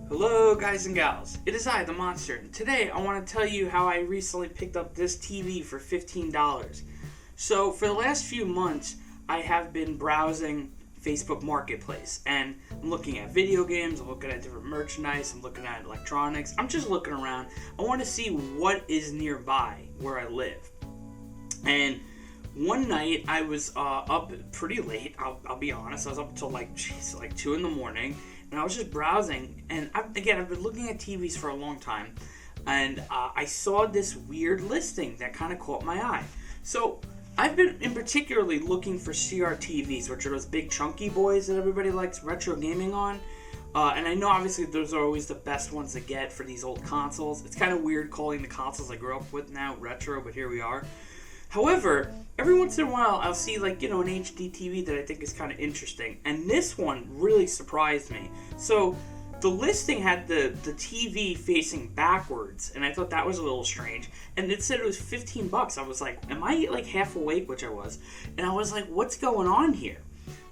Hello guys and gals, it is I, the Monster, and today I want to tell you how I recently picked up this TV for $15. So for the last few months, I have been browsing Facebook Marketplace, and I'm looking at video games, I'm looking at different merchandise, I'm looking at electronics, I'm just looking around. I want to see what is nearby where I live. And one night I was up pretty late, I'll be honest, I was up until like 2 in the morning, and I was just browsing, and I've been looking at TVs for a long time, and I saw this weird listing that kind of caught my eye. So I've been in particularly looking for CRTVs, which are those big chunky boys that everybody likes retro gaming on. And I know obviously those are always the best ones to get for these old consoles. It's kind of weird calling the consoles I grew up with now retro, but here we are. However, every once in a while I'll see an HD TV that I think is kind of interesting, and this one really surprised me. So the listing had the TV facing backwards, and I thought that was a little strange, and it said it was $15. I was like, am I half awake, which I was, and I was like, what's going on here?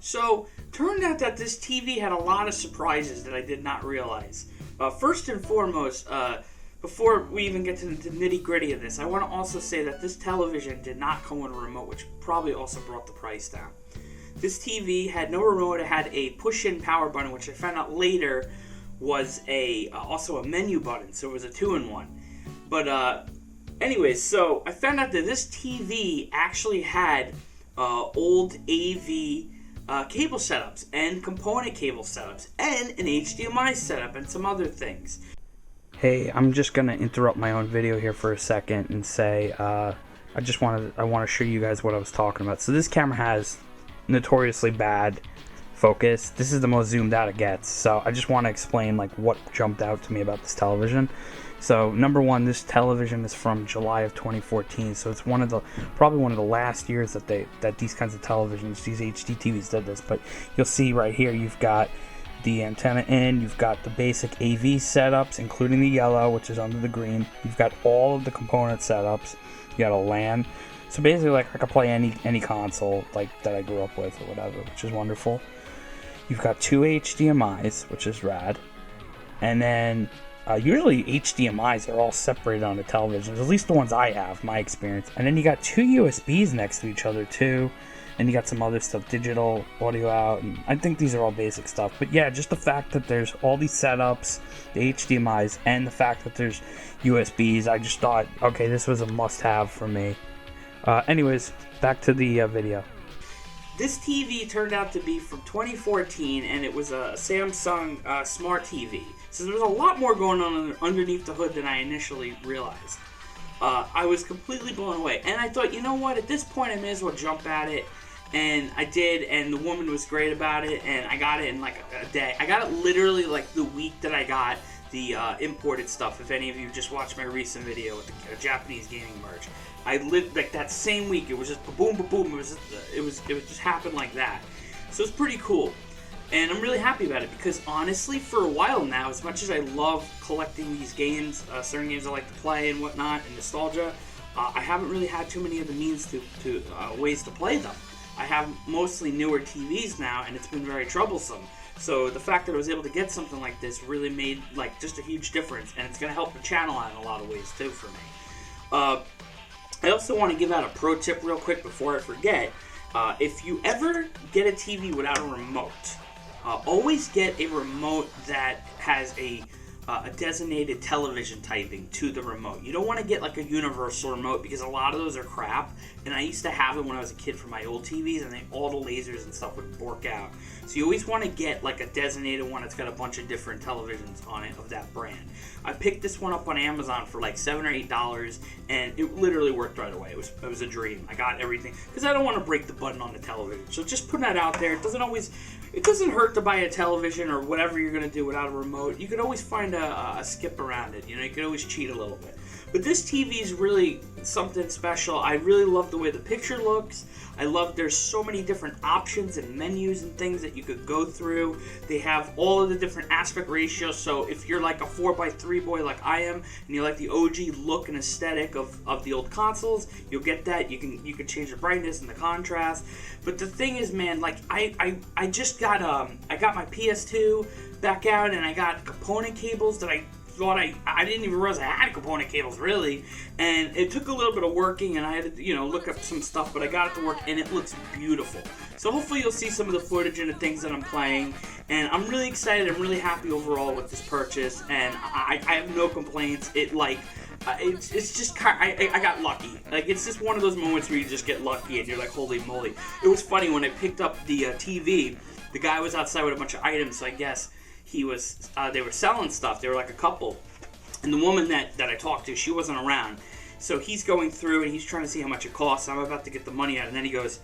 So turned out that this TV had a lot of surprises that I did not realize. First and foremost, before we even get to the nitty-gritty of this, I want to also say that this television did not come with a remote, which probably also brought the price down. This TV had no remote. It had a push-in power button, which I found out later was also a menu button, so it was a 2-in-1. But anyways, so I found out that this TV actually had old AV cable setups and component cable setups and an HDMI setup and some other things. Hey, I'm just gonna interrupt my own video here for a second and say I want to show you guys what I was talking about. So this camera has notoriously bad focus. This is the most zoomed out it gets. So I just want to explain what jumped out to me about this television. So number one, this television is from July of 2014. So it's probably one of the last years that these kinds of televisions, these HD TVs did this. But you'll see right here, you've got the antenna in, you've got the basic AV setups, including the yellow, which is under the green. You've got all of the component setups. You got a LAN. So basically, I could play any console that I grew up with or whatever, which is wonderful. You've got 2 HDMIs, which is rad. And then usually HDMIs are all separated on the televisions, at least the ones I have, my experience. And then you got 2 USBs next to each other too. And you got some other stuff, digital audio out, and I think these are all basic stuff. But yeah, just the fact that there's all these setups, the HDMIs, and the fact that there's USBs, I just thought, okay, this was a must-have for me. Anyways, back to the video. This TV turned out to be from 2014, and it was a Samsung Smart TV. So there's a lot more going on underneath the hood than I initially realized. I was completely blown away, and I thought, you know what, at this point I may as well jump at it. And I did, and the woman was great about it, and I got it in a day. I got it literally the week that I got the imported stuff. If any of you just watched my recent video with the Japanese gaming merch, I lived that same week. It was just boom, boom, boom. It just happened like that. So it's pretty cool, and I'm really happy about it because honestly, for a while now, as much as I love collecting these games, certain games I like to play and whatnot, and nostalgia, I haven't really had too many of the means to ways to play them. I have mostly newer TVs now, and it's been very troublesome. So the fact that I was able to get something like this really made just a huge difference, and it's going to help the channel out in a lot of ways too for me. I also want to give out a pro tip real quick before I forget. If you ever get a TV without a remote, always get a remote that has a designated television typing to the remote. You don't want to get a universal remote because a lot of those are crap, and I used to have it when I was a kid for my old TVs, and all the lasers and stuff would bork out. So you always want to get a designated one that's got a bunch of different televisions on it of that brand. I picked this one up on Amazon for $7 or $8, and it literally worked right away. It was a dream. I got everything because I don't want to break the button on the television. So just putting that out there. It doesn't hurt to buy a television or whatever you're going to do without a remote. You could always find a skip around it. You could always cheat a little bit. But this TV is really something special. I really love the way the picture looks. I love there's so many different options and menus and things that you could go through. They have all of the different aspect ratios. So if you're like a 4x3 boy like I am, and you like the OG look and aesthetic of the old consoles, you'll get that. You can change the brightness and the contrast. But the thing is, man, I just got I got my PS2 back out, and I got component cables that I thought I didn't even realize I had component cables, really. And it took a little bit of working, and I had to, look up some stuff, but I got it to work, and it looks beautiful. So hopefully you'll see some of the footage and the things that I'm playing, and I'm really excited. I'm really happy overall with this purchase, and I have no complaints. It's just I got lucky. Like, it's just one of those moments where you just get lucky, and you're like, holy moly. It was funny when I picked up the TV. The guy was outside with a bunch of items, so I guess they were selling stuff. They were like a couple, and the woman that I talked to, she wasn't around. So he's going through and he's trying to see how much it costs. I'm about to get the money out, and then he goes,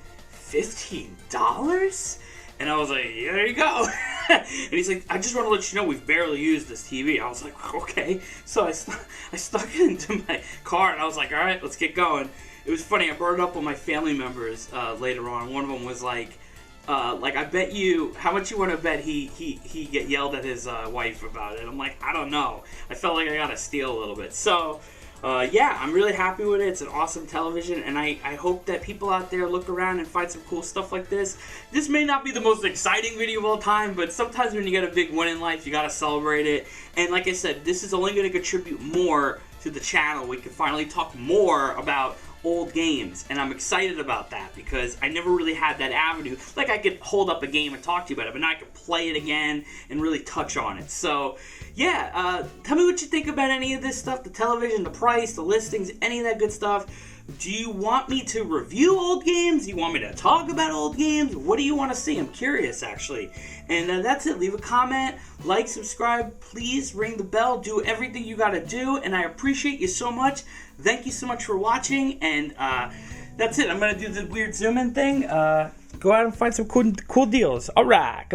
$15? And I was like, yeah, there you go. And he's like, I just want to let you know we've barely used this TV. I was like, okay. So I stuck it into my car, and I was like, all right, let's get going. It was funny. I brought it up with my family members later on. One of them was like, I bet you, how much you want to bet he get yelled at his wife about it? I'm like, I don't know. I felt like I got to steal a little bit. So, yeah, I'm really happy with it. It's an awesome television, and I hope that people out there look around and find some cool stuff like this. This may not be the most exciting video of all time, but sometimes when you get a big win in life, you got to celebrate it. And like I said, this is only going to contribute more to the channel. We can finally talk more about old games, and I'm excited about that because I never really had that avenue. Like, I could hold up a game and talk to you about it, but now I could play it again and really touch on it. So yeah, tell me what you think about any of this stuff, the television, the price, the listings, any of that good stuff. Do you want me to review old games? Do you want me to talk about old games? What do you want to see? I'm curious, actually. And that's it. Leave a comment, like, subscribe, please ring the bell, do everything you gotta do, and I appreciate you so much. Thank you so much for watching, and that's it. I'm gonna do the weird zoom in thing. Go out and find some cool deals. All right.